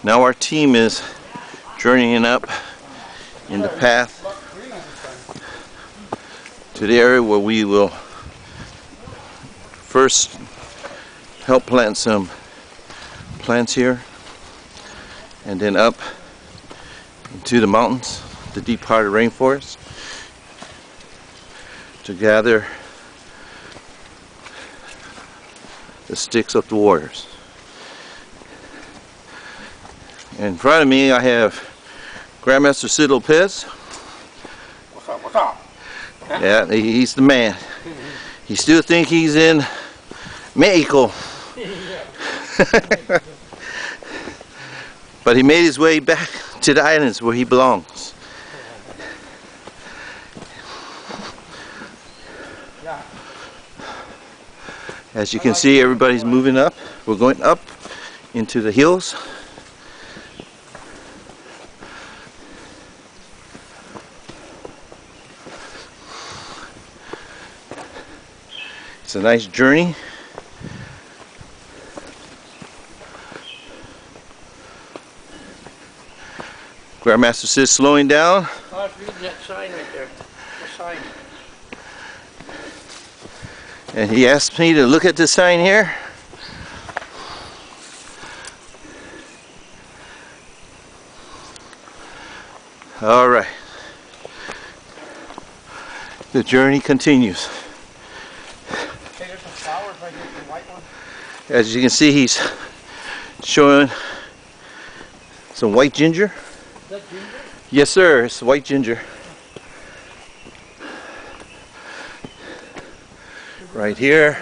Now our team is journeying up in the path to the area where we will first help plant some plants here, and then up into the mountains, the deep part of the rainforest, to gather the sticks of the warriors. In front of me I have Grandmaster Sid Lopez. What's up? Yeah, he's the man. He still thinks he's in Mexico. But he made his way back to the islands where he belongs. As you can see, everybody's moving up. We're going up into the hills. It's a nice journey. Grandmaster Sid slowing down. I was reading that sign right there. The sign. And he asked me to look at this sign here. All right. The journey continues. Hey, there's some flowers right here, the white one. As you can see, he's showing some white ginger. Is that ginger? Yes, sir. It's white ginger. Right here.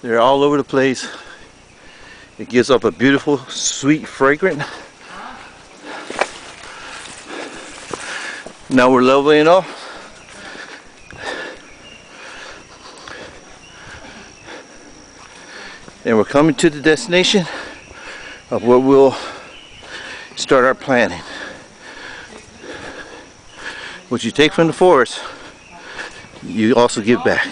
They're all over the place. It gives up a beautiful, sweet fragrance. Now we're leveling off. And we're coming to the destination of where we'll start our planting. What you take from the forest, you also give back.